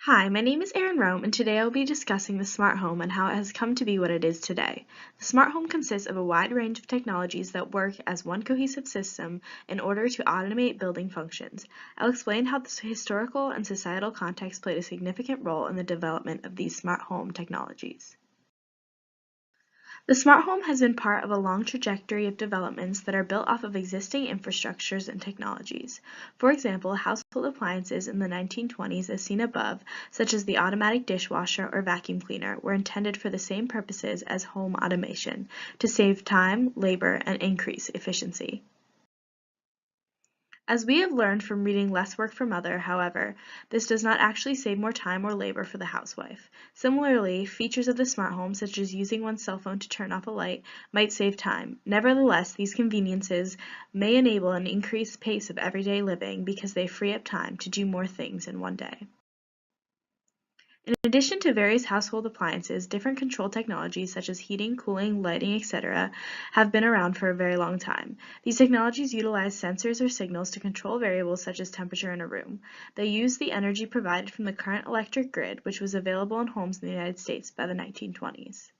Hi, my name is Erin Rome, and today I will be discussing the smart home and how it has come to be what it is today. The smart home consists of a wide range of technologies that work as one cohesive system in order to automate building functions. I'll explain how the historical and societal context played a significant role in the development of these smart home technologies. The smart home has been part of a long trajectory of developments that are built off of existing infrastructures and technologies. For example, household appliances in the 1920s, as seen above, such as the automatic dishwasher or vacuum cleaner, were intended for the same purposes as home automation, to save time, labor, and increase efficiency. As we have learned from reading Less Work for Mother, however, this does not actually save more time or labor for the housewife. Similarly, features of the smart home, such as using one's cell phone to turn off a light, might save time. Nevertheless, these conveniences may enable an increased pace of everyday living because they free up time to do more things in one day. In addition to various household appliances, different control technologies such as heating, cooling, lighting, etc. have been around for a very long time. These technologies utilize sensors or signals to control variables such as temperature in a room. They use the energy provided from the current electric grid, which was available in homes in the United States by the 1920s.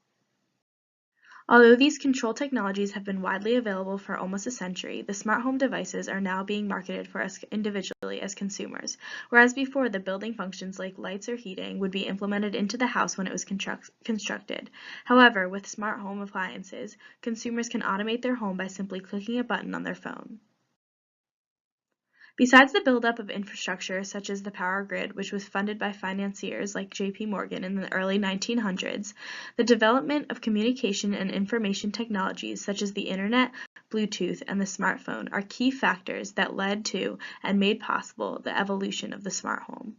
Although these control technologies have been widely available for almost a century, the smart home devices are now being marketed for us individually as consumers, whereas before the building functions like lights or heating would be implemented into the house when it was constructed. However, with smart home appliances, consumers can automate their home by simply clicking a button on their phone. Besides the buildup of infrastructure such as the power grid, which was funded by financiers like J.P. Morgan in the early 1900s, the development of communication and information technologies such as the Internet, Bluetooth, and the smartphone are key factors that led to and made possible the evolution of the smart home.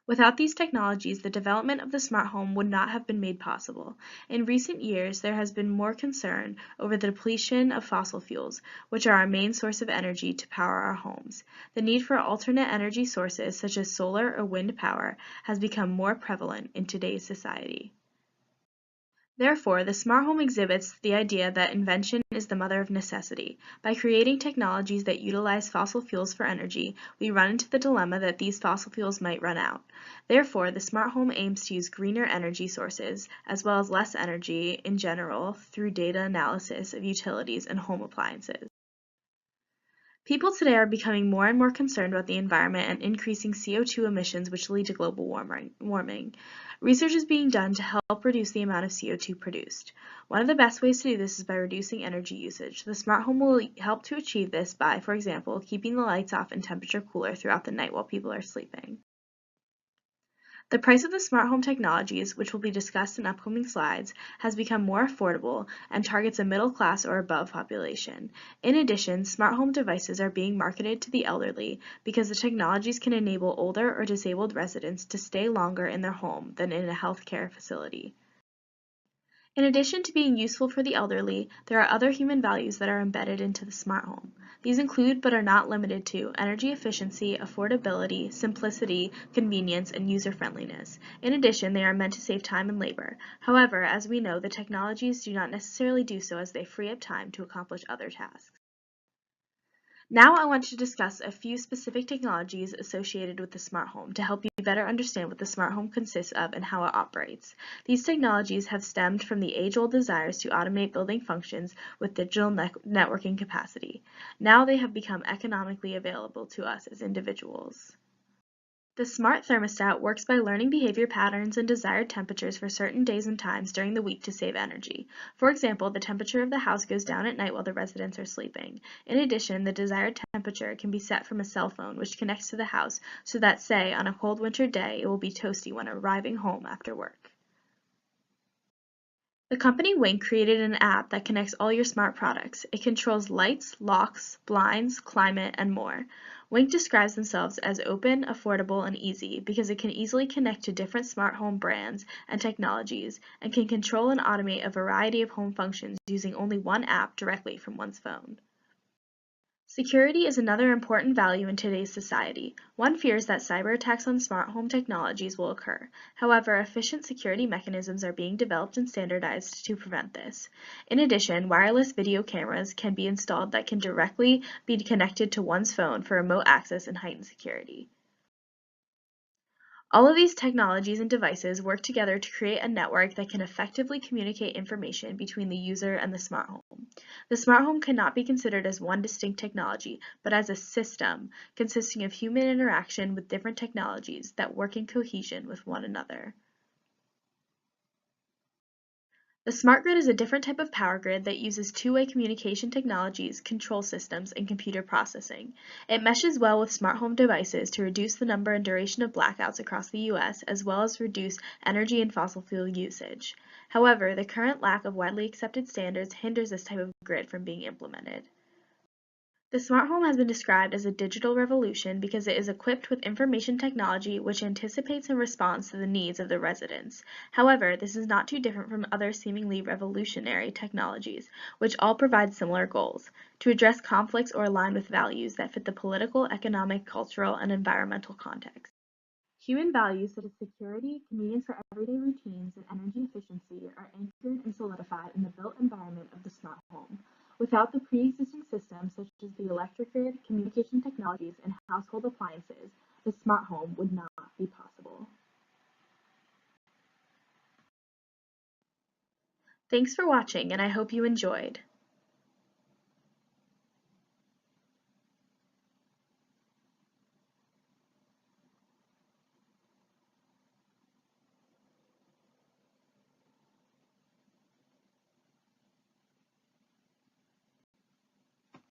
Without these technologies, the development of the smart home would not have been made possible. In recent years, there has been more concern over the depletion of fossil fuels, which are our main source of energy to power our homes. The need for alternate energy sources, such as solar or wind power, has become more prevalent in today's society. Therefore, the smart home exhibits the idea that invention is the mother of necessity. By creating technologies that utilize fossil fuels for energy, we run into the dilemma that these fossil fuels might run out. Therefore, the smart home aims to use greener energy sources, as well as less energy in general, through data analysis of utilities and home appliances. People today are becoming more and more concerned about the environment and increasing CO2 emissions, which lead to global warming. Research is being done to help reduce the amount of CO2 produced. One of the best ways to do this is by reducing energy usage. The smart home will help to achieve this by, for example, keeping the lights off and temperature cooler throughout the night while people are sleeping. The price of the smart home technologies, which will be discussed in upcoming slides, has become more affordable and targets a middle class or above population. In addition, smart home devices are being marketed to the elderly because the technologies can enable older or disabled residents to stay longer in their home than in a healthcare facility. In addition to being useful for the elderly, there are other human values that are embedded into the smart home. These include, but are not limited to, energy efficiency, affordability, simplicity, convenience, and user-friendliness. In addition, they are meant to save time and labor. However, as we know, the technologies do not necessarily do so as they free up time to accomplish other tasks. Now I want to discuss a few specific technologies associated with the smart home to help you better understand what the smart home consists of and how it operates. These technologies have stemmed from the age-old desires to automate building functions with digital networking capacity. Now they have become economically available to us as individuals. The smart thermostat works by learning behavior patterns and desired temperatures for certain days and times during the week to save energy. For example, the temperature of the house goes down at night while the residents are sleeping. In addition, the desired temperature can be set from a cell phone which connects to the house so that, say, on a cold winter day, it will be toasty when arriving home after work. The company Wink created an app that connects all your smart products. It controls lights, locks, blinds, climate, and more. Wink describes themselves as open, affordable, and easy because it can easily connect to different smart home brands and technologies and can control and automate a variety of home functions using only one app directly from one's phone. Security is another important value in today's society. One fears that cyber attacks on smart home technologies will occur. However, efficient security mechanisms are being developed and standardized to prevent this. In addition, wireless video cameras can be installed that can directly be connected to one's phone for remote access and heightened security. All of these technologies and devices work together to create a network that can effectively communicate information between the user and the smart home. The smart home cannot be considered as one distinct technology, but as a system consisting of human interaction with different technologies that work in cohesion with one another. The smart grid is a different type of power grid that uses two-way communication technologies, control systems, and computer processing. It meshes well with smart home devices to reduce the number and duration of blackouts across the U.S., as well as reduce energy and fossil fuel usage. However, the current lack of widely accepted standards hinders this type of grid from being implemented. The smart home has been described as a digital revolution because it is equipped with information technology which anticipates and responds to the needs of the residents. However, this is not too different from other seemingly revolutionary technologies, which all provide similar goals: to address conflicts or align with values that fit the political, economic, cultural, and environmental context. Human values such as security, convenience for everyday routines, and energy efficiency are anchored and solidified in the built environment of the smart home. Without the pre-existing systems such as the electric grid, communication technologies, and household appliances, the smart home would not be possible. Thanks for watching, and I hope you enjoyed.